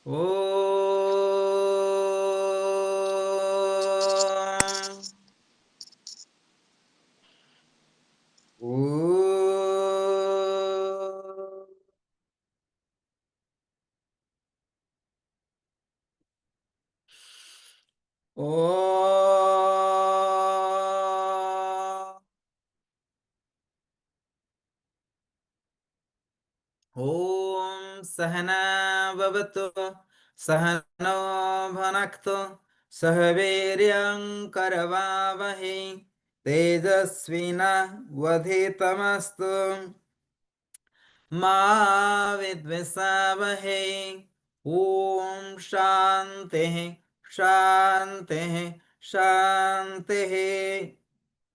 Om. Om. Om. Om Sahana Bhavatu Sahano Bhanaktu Sahaviryam Karavavahi Tejasvina Vadhitamastu Ma Vidvisavahi Om Shanti Shanti Shanti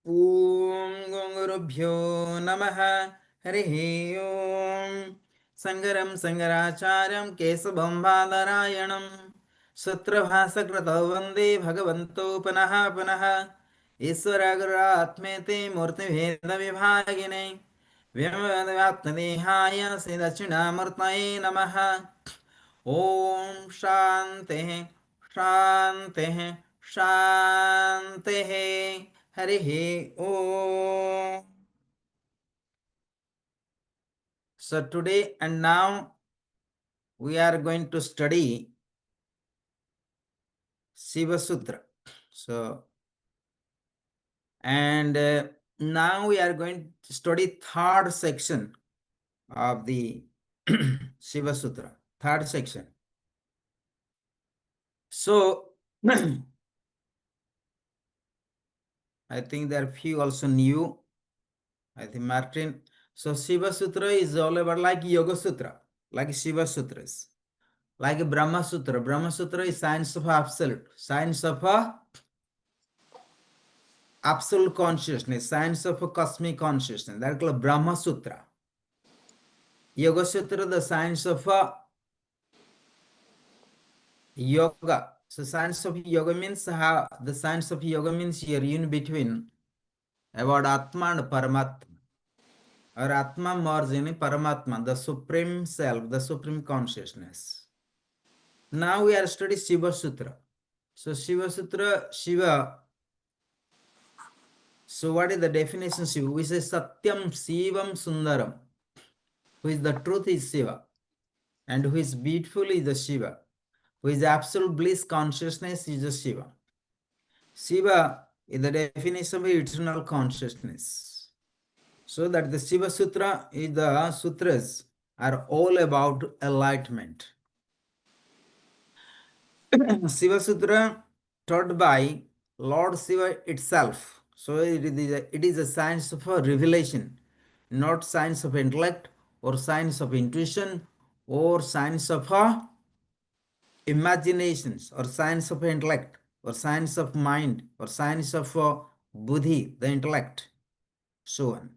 Om Gurubhyo Namaha Harihi Om Sangaram Sangaracharyam Kesavam Badarayanam Sutrabhasakrito Vande Bhagavanto Panaha Panaha Iswaragratmete Murti Veda Vibhagine Vyamvadvyaptadehaya Siddhachinamurtaye Namaha Om Shanti Shanti Shanti Harihi Om. So today and now we are going to study Shiva Sutra. So and now we are going to study third section of the Shiva Sutra. Third section. So I think there are few also new. I think Martin. So Shiva Sutra is all about like Yoga Sutra, like Shiva Sutras, like Brahma Sutra. Brahma Sutra is science of absolute, science of absolute consciousness, science of cosmic consciousness. That's called Brahma Sutra. Yoga Sutra, the science of yoga. So science of yoga means how the science of yoga means you're in between about Atma and Paramatma. Or Atma merged in Paramatma, the supreme self, the supreme consciousness. Now we are studying Shiva Sutra. So Shiva Sutra, Shiva. So what is the definition of Shiva? We say Satyam Shivam Sundaram. Who is the truth is Shiva. And who is beautiful is the Shiva. Who is absolute bliss consciousness is the Shiva. Shiva is the definition of eternal consciousness. So that the Shiva Sutra is the sutras are all about enlightenment. Shiva Sutra taught by Lord Shiva itself. So it is a science of a revelation, not science of intellect or science of intuition or science of imaginations or science of intellect or science of mind or science of buddhi, the intellect, so on.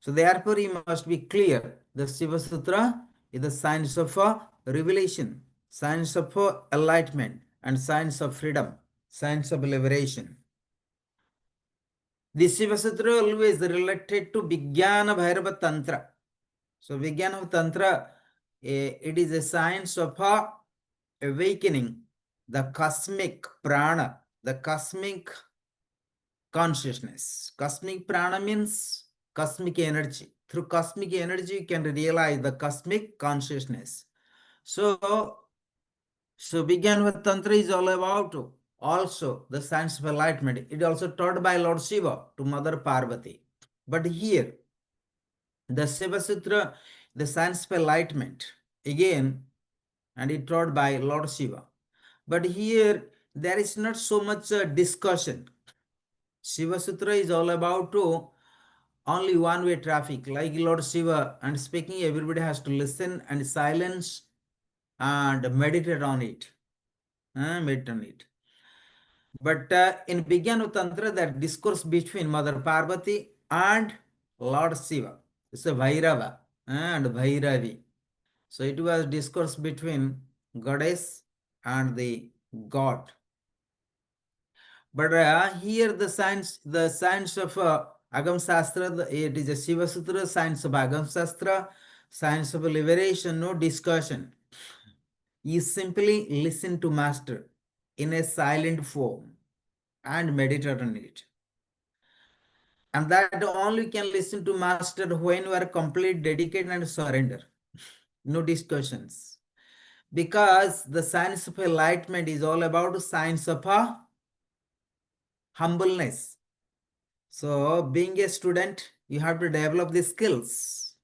So therefore, you must be clear. The Shiva Sutra is the science of revelation, science of enlightenment, and science of freedom, science of liberation. The Shiva Sutra always related to Vijnana Bhairava Tantra. So Vijnana Tantra, it is a science of awakening the cosmic prana, the cosmic consciousness. Cosmic prana means cosmic energy. Through cosmic energy, you can realize the cosmic consciousness. So Vijnana Tantra is all about also the science of enlightenment. It also taught by Lord Shiva to Mother Parvati. But here, the Shiva Sutra, the science of enlightenment, again, and it taught by Lord Shiva. But here, there is not so much discussion. Shiva Sutra is all about only one-way traffic, like Lord Shiva, and speaking, everybody has to listen and silence and meditate on it. Meditate on it. But in Vijnana Tantra, that discourse between Mother Parvati and Lord Shiva. It's a Bhairava and Bhairavi. So it was discourse between goddess and the god. But here the science of Agam Shastra, it is a Shiva Sutra, science of Agam Shastra, science of liberation, no discussion. You simply listen to Master in a silent form and meditate on it. And that only can listen to Master when you are completely dedicated and surrender. No discussions. Because the science of enlightenment is all about the science of humbleness. So being a student, you have to develop the skills.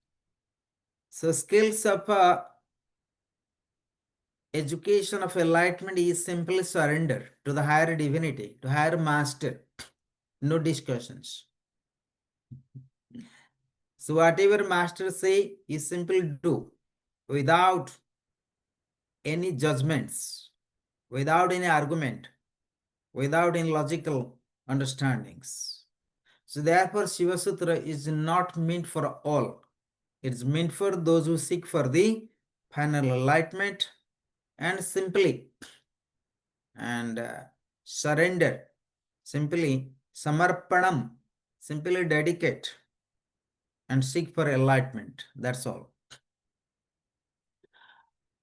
So skills of education of enlightenment is simply surrender to the higher divinity, to higher master. No discussions. So whatever master say, you simply do without any judgments, without any argument, without any logical understandings. So therefore Shiva Sutra is not meant for all. It's meant for those who seek for the final enlightenment and simply and surrender, simply samarpanam, simply dedicate and seek for enlightenment. That's all.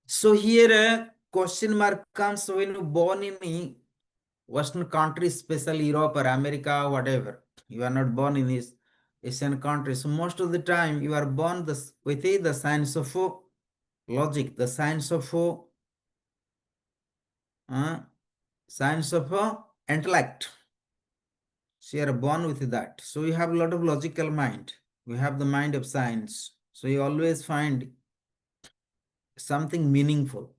So here a question mark comes when you born in a Western countries, especially Europe or America, whatever. You are not born in these Asian countries. So most of the time you are born with the science of logic, the science of intellect. So you are born with that. So you have a lot of logical mind. We have the mind of science. So you always find something meaningful.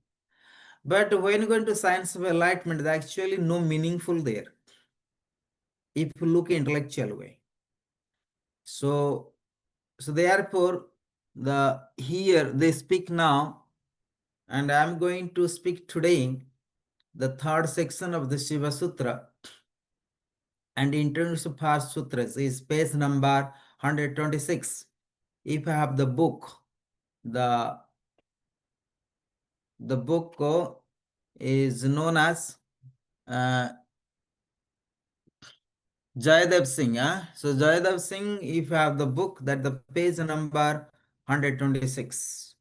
But when you go into science of enlightenment, there's actually no meaningful there. If you look intellectual way. So therefore, here they speak now, and I'm going to speak today the third section of the Shiva Sutra. And in terms of past sutras is page number 126. If I have the book, the book is known as Jayadev Singh. So Jayadev Singh, if you have the book, that the page number 126.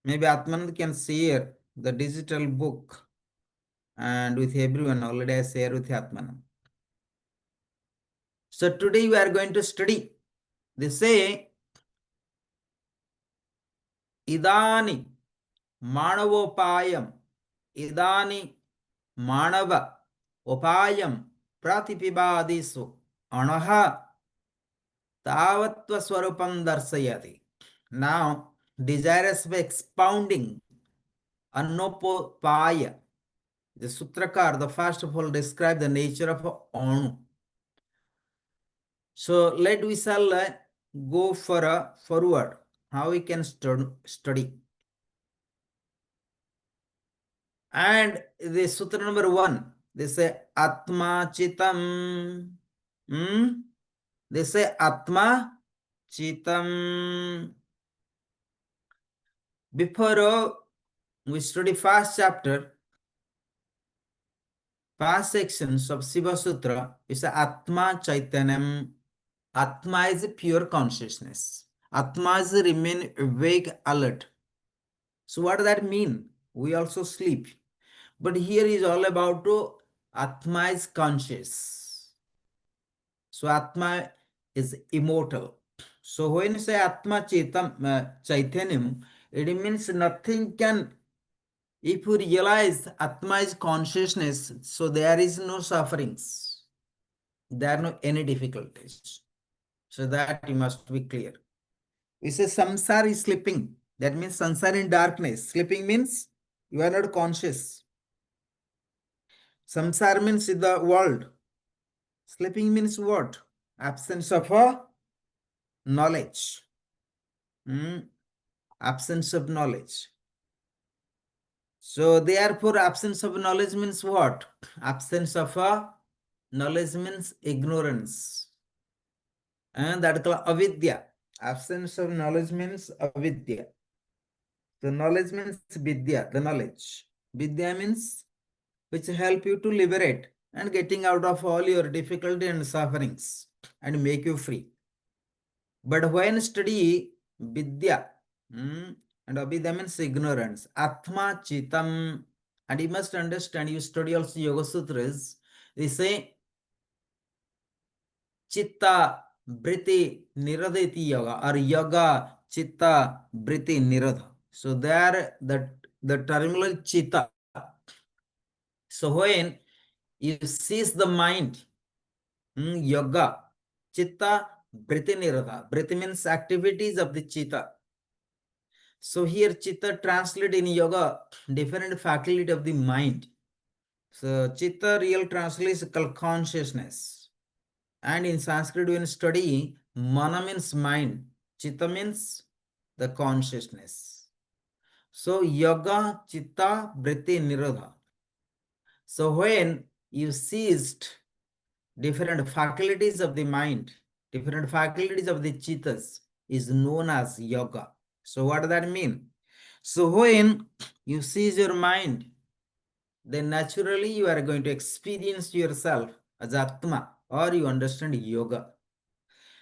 Maybe Atmanand can share the digital book and with everyone. Already I share with Atmanand. So today we are going to study. They say, Idani Manavopayam, Idani Manava Opayam Pratipibadisu Anaha Tavatva Swarupam Darsayati. Now, desirous of expounding Anopopaya. The Sutrakar, the first of all, describe the nature of Anu. So let we shall go for a forward. How we can study. And the Sutra number 1, they say Atma Chitam. They say Atma Chitam. Before we study first chapter, first sections of Shiva Sutra, is Atma Chaitanyam. Atma is pure consciousness. Atma is remain awake, alert. So what does that mean? We also sleep. But here is all about Atma is conscious. So Atma is immortal. So when you say Atma Chaitanyam, it means nothing can, if you realize Atma is consciousness, so there is no sufferings. There are no any difficulties. So that you must be clear. We say samsara is sleeping. That means samsara in darkness. Sleeping means you are not conscious. Samsara means the world. Sleeping means what? Absence of knowledge. Absence of knowledge. So therefore absence of knowledge means what? Absence of knowledge means ignorance. And that is called avidya. Absence of knowledge means avidya. So knowledge means vidya, the knowledge. Vidya means which help you to liberate and getting out of all your difficulty and sufferings and make you free. But when study vidya and abhidya means ignorance. Atma chitam, and you must understand, you study also Yoga Sutras, they say chitta vritti nirodhati yoga, or yoga chitta vritti nirodha. So there the terminology chitta. So when you seize the mind, yoga, chitta vritti nirodha. Vritti means activities of the chitta. So here chitta translate in yoga different faculty of the mind. So chitta real translation is called consciousness. And in Sanskrit when study, mana means mind, chitta means the consciousness. So yoga, chitta, vritti, nirodha. So when you seized different faculties of the mind, different faculties of the chittas is known as yoga. So what does that mean? So when you seize your mind, then naturally you are going to experience yourself as Atma, or you understand yoga.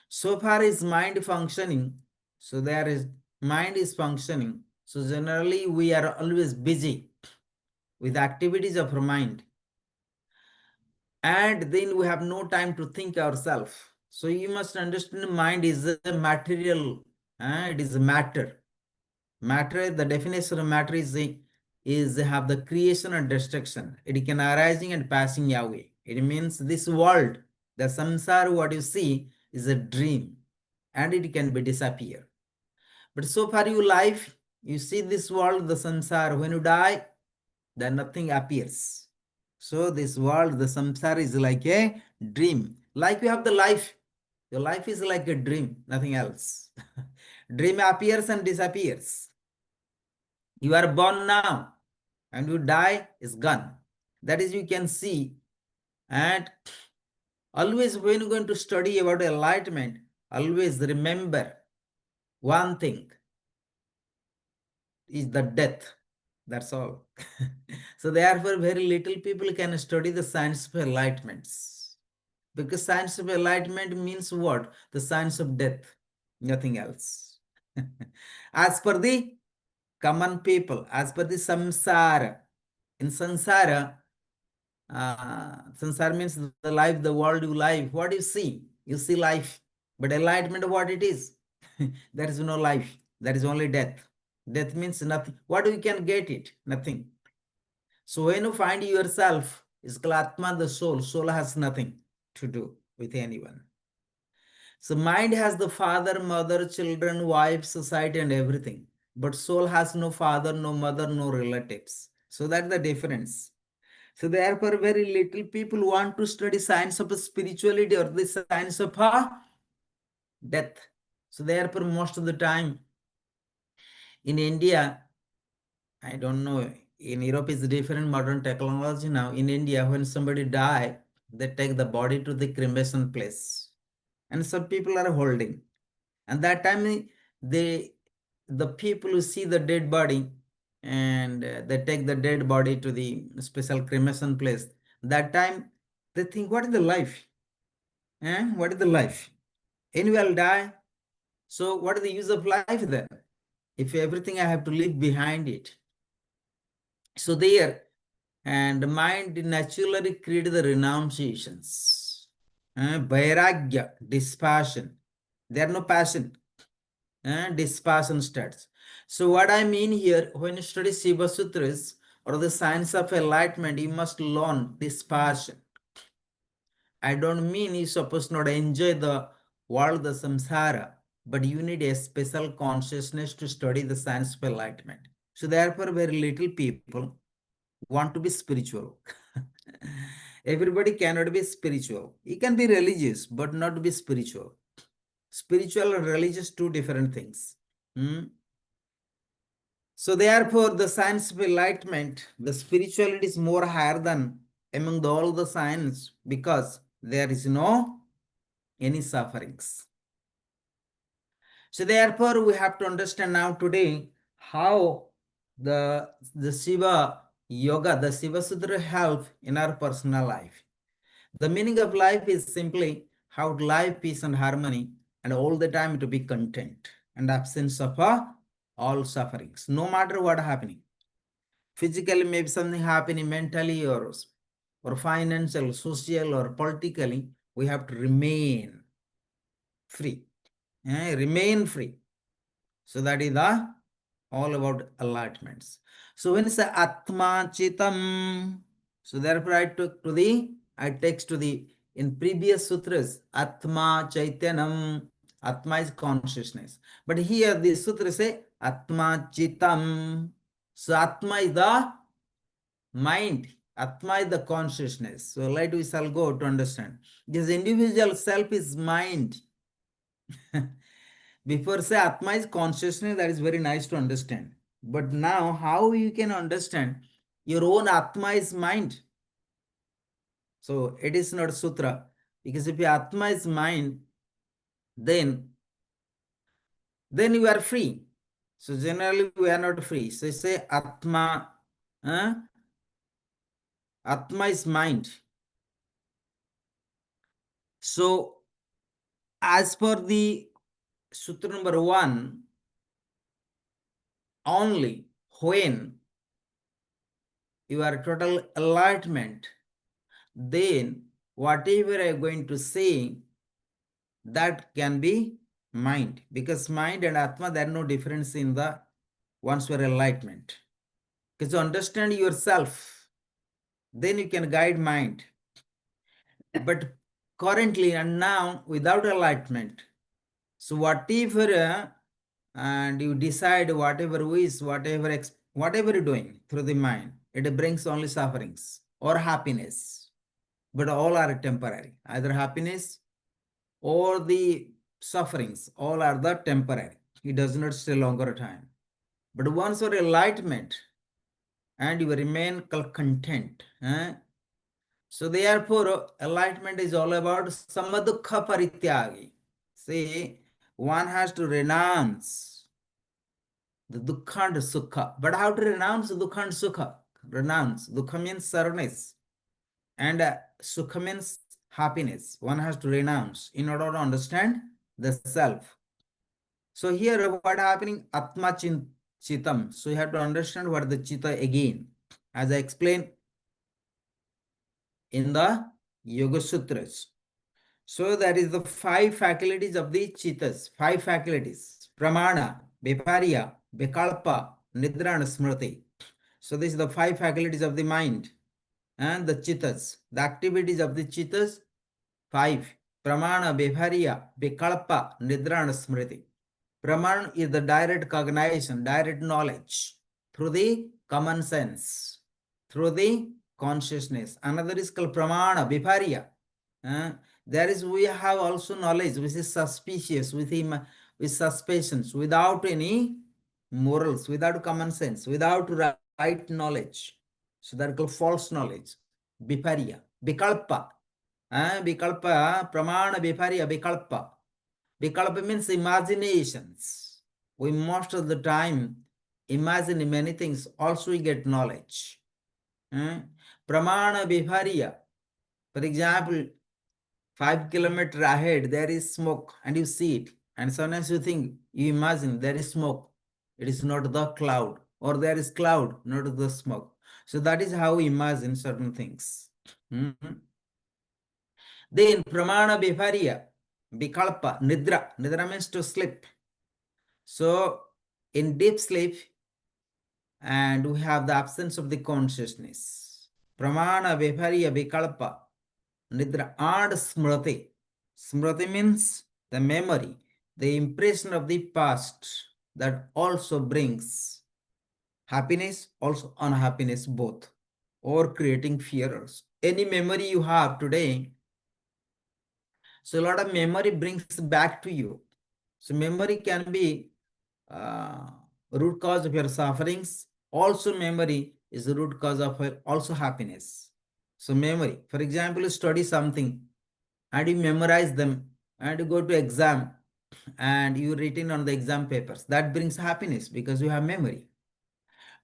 So far is mind functioning, so there is mind is functioning. So generally we are always busy with activities of our mind. And then we have no time to think ourselves. So you must understand mind is a material, it is a matter. Matter, the definition of matter is have the creation and destruction. It can arising and passing away. It means this world, the samsara, what you see is a dream, and it can be disappear. But so far you life, you see this world, the samsara. When you die, then nothing appears. So this world, the samsara, is like a dream. Like you have the life. Your life is like a dream, nothing else. Dream appears and disappears. You are born now and you die is gone. That is, you can see. And always when you're going to study about enlightenment, always remember one thing is the death. That's all. So therefore, very little people can study the science of enlightenments. Because science of enlightenment means what? The science of death, nothing else. As per the common people, as per the samsara, in samsara, samsara means the life, the world you live. What you see? You see life. But enlightenment, what it is? There is no life. There is only death. Death means nothing. What you can get it? Nothing. So when you find yourself, is Atma, the soul. Soul has nothing to do with anyone. So mind has the father, mother, children, wife, society, and everything. But soul has no father, no mother, no relatives. So that's the difference. So therefore, very little people want to study science of spirituality or the science of death. So therefore, most of the time in India, I don't know, in Europe it's different modern technology now. In India, when somebody die, they take the body to the cremation place. And some people are holding. And that time the people who see the dead body and they take the dead body to the special cremation place. That time they think, what is the life? What is the life? Anyway, I'll die. So what is the use of life then? If everything I have to leave behind it. So there, and mind naturally create the renunciations. Vairagya, dispassion. There are no passion. Dispassion starts. So what I mean here, when you study Shiva Sutras or the science of enlightenment, you must learn dispassion. I don't mean you're supposed not enjoy the world, the samsara, but you need a special consciousness to study the science of enlightenment. So therefore, very little people want to be spiritual. Everybody cannot be spiritual. You can be religious, but not be spiritual. Spiritual and religious, two different things. So therefore, the science of enlightenment, the spirituality is more higher than among all the science because there is no any sufferings. So therefore, we have to understand now today how the Shiva Yoga, the Shiva Sutra help in our personal life. The meaning of life is simply how to live peace and harmony and all the time to be content and absence of all sufferings, no matter what happening. Physically, maybe something happening mentally or financial, social, or politically, we have to remain free. Remain free. So that is the all about enlightenments. So when it's Atma Chitam, so therefore I text to the in previous sutras, Atma Chaitanam, Atma is consciousness. But here the sutra say Atma Chitam. So Atma is the mind. Atma is the consciousness. So later we shall go to understand. This individual self is mind. Before say Atma is consciousness, that is very nice to understand. But now how you can understand your own Atma is mind? So it is not sutra. Because if your Atma is mind, then you are free. So generally we are not free. So say Atma, Atma is mind. So as per the sutra number 1, only when you are total enlightenment, then whatever I am going to say, that can be mind. Because mind and Atma, there is no difference in the once you are enlightenment. Because to understand yourself, then you can guide mind. But currently and now, without enlightenment, so whatever and you decide whatever wish, whatever you're doing through the mind, it brings only sufferings or happiness. But all are temporary. Either happiness or the sufferings, all are the temporary. It does not stay longer time. But once your enlightenment and you remain content. So therefore, enlightenment is all about samadukha parityagi. See, one has to renounce the dukkha and sukha. But how to renounce dukkha and sukha? Renounce. Dukkha means sadness. And sukha means happiness. One has to renounce in order to understand the self. So here what happening? Atma chitam. So you have to understand what the chitta again. As I explained in the Yoga Sutras. So that is the 5 faculties of the chittas. 5 faculties. Pramana, Viparya, Vikalpa, Nidra and Smriti. So this is the 5 faculties of the mind. And the chittas. The activities of the chittas, 5. Pramana, Viparya, Vikalpa, Nidra and Smriti. Praman is the direct cognition, direct knowledge through the common sense, through the consciousness. Another is called Pramana, Viparya. There is, we have also knowledge which is suspicious, with suspicions, without any morals, without common sense, without right knowledge. So that is called false knowledge. Viparya. Vikalpa. Vikalpa, Pramana, Viparya, Vikalpa. Vikalpa means imaginations. We most of the time imagine many things, also we get knowledge. Pramana Viparya. For example, 5 kilometers ahead, there is smoke and you see it. And sometimes you think, you imagine there is smoke. It is not the cloud. Or there is cloud, not the smoke. So that is how we imagine certain things. Then Pramana Viparya. Vikalpa, Nidra. Nidra means to sleep. So in deep sleep, and we have the absence of the consciousness. Pramana, Viparya, Vikalpa, Nidra and Smriti. Smriti means the memory, the impression of the past that also brings happiness, also unhappiness, both, or creating fears. Any memory you have today, so a lot of memory brings back to you. So memory can be root cause of your sufferings. Also memory is the root cause of also happiness. So memory, for example, you study something and you memorize them and you go to exam and you written on the exam papers. That brings happiness because you have memory.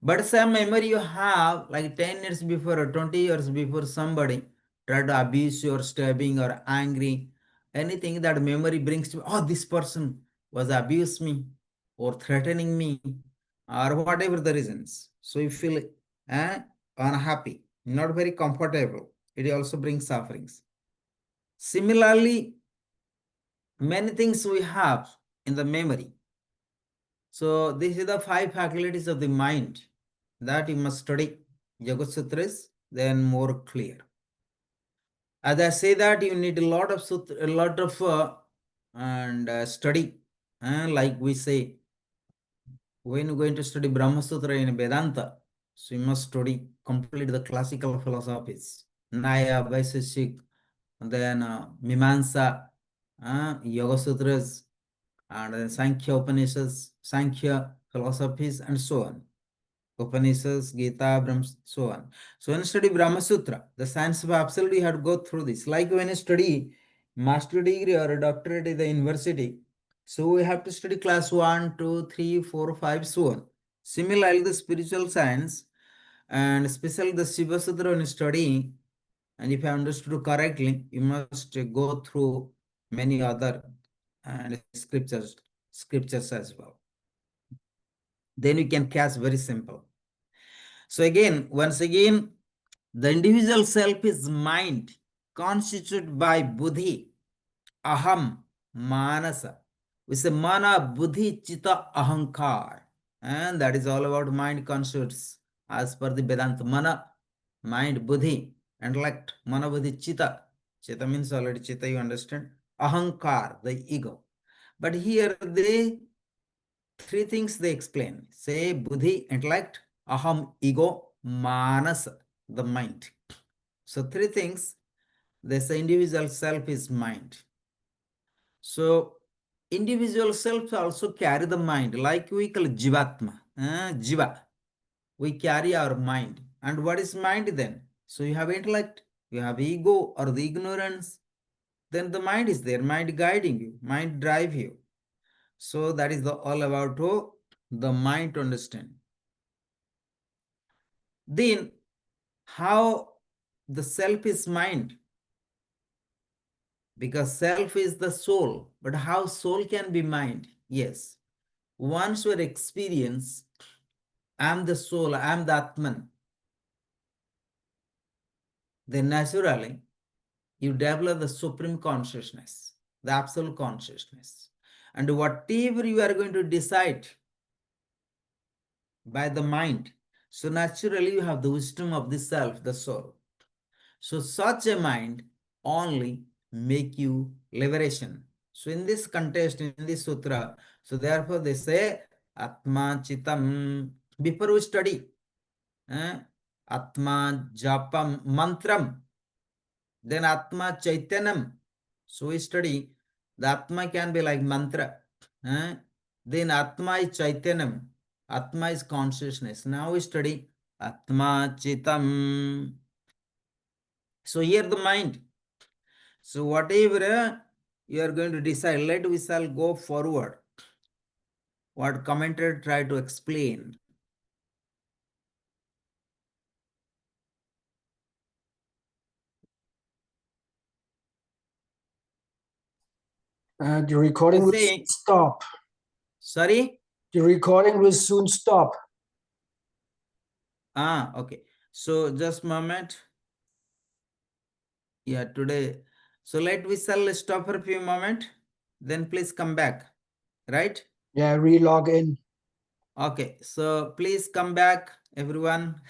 But some memory you have like 10 years before or 20 years before somebody tried to abuse you or stabbing or angry, anything that memory brings to, oh, this person was abused me. or threatening me or whatever the reasons. So you feel unhappy, not very comfortable. It also brings sufferings. Similarly, many things we have in the memory. So this is the 5 faculties of the mind that you must study. Yoga Sutras, then more clear. As I say that you need a lot of study. Like we say, when you're going to study Brahma Sutra in Vedanta, so you must study, complete the classical philosophies, Naya, Vaiseshik, then Mimamsa, Yoga Sutras, and then Sankhya Upanishads, Sankhya philosophies, and so on. Upanishads, Gita, Brahma, so on. So when you study Brahma Sutra, the science of absolute, you have to go through this. Like when you study master degree or a doctorate in the university, so we have to study class 1, 2, 3, 4, 5, so on. Similarly, the spiritual science, and especially the Shiva Sutra when you study, and if I understood correctly, you must go through many other scriptures as well. Then you can catch very simple. So again, once again, the individual self is mind constituted by buddhi, aham, manasa. We say mana, buddhi, chitta, ahankar. And that is all about mind constitutes as per the Vedanta. Mana, mind, buddhi, intellect, mana, buddhi, chitta. Chitta means already chitta, you understand. Ahankar, the ego. But here they 3 things they explain. Say buddhi, intellect, aham, ego, manas, the mind. So 3 things. They say individual self is mind. So individual self also carry the mind, like we call jivatma, jiva. We carry our mind. And what is mind then? So you have intellect, you have ego or the ignorance. Then the mind is there, mind guiding you, mind drive you. So that is all about the mind to understand. Then how the self is mind? Because self is the soul, but how soul can be mind? Yes. Once you experience, I am the soul, I am the Atman, then naturally you develop the supreme consciousness, the absolute consciousness. And whatever you are going to decide by the mind, so naturally you have the wisdom of the self, the soul. So such a mind only make you liberation. So in this context, in this sutra, so therefore they say Atma Chitam. Before we study Atma Japam Mantram, then Atma Chaitanam. So we study the Atma can be like mantra. Then Atma is Chaitanam. Atma is consciousness. Now we study Atma Chitam. So here the mind. So whatever you are going to decide, let we shall go forward. What commentator try to explain. The recording will stop. Sorry? The recording will soon stop. Okay. So just a moment. Yeah, today. So we shall stop for a few moments. Then please come back. Right? Yeah, re-log in. Okay. So please come back, everyone.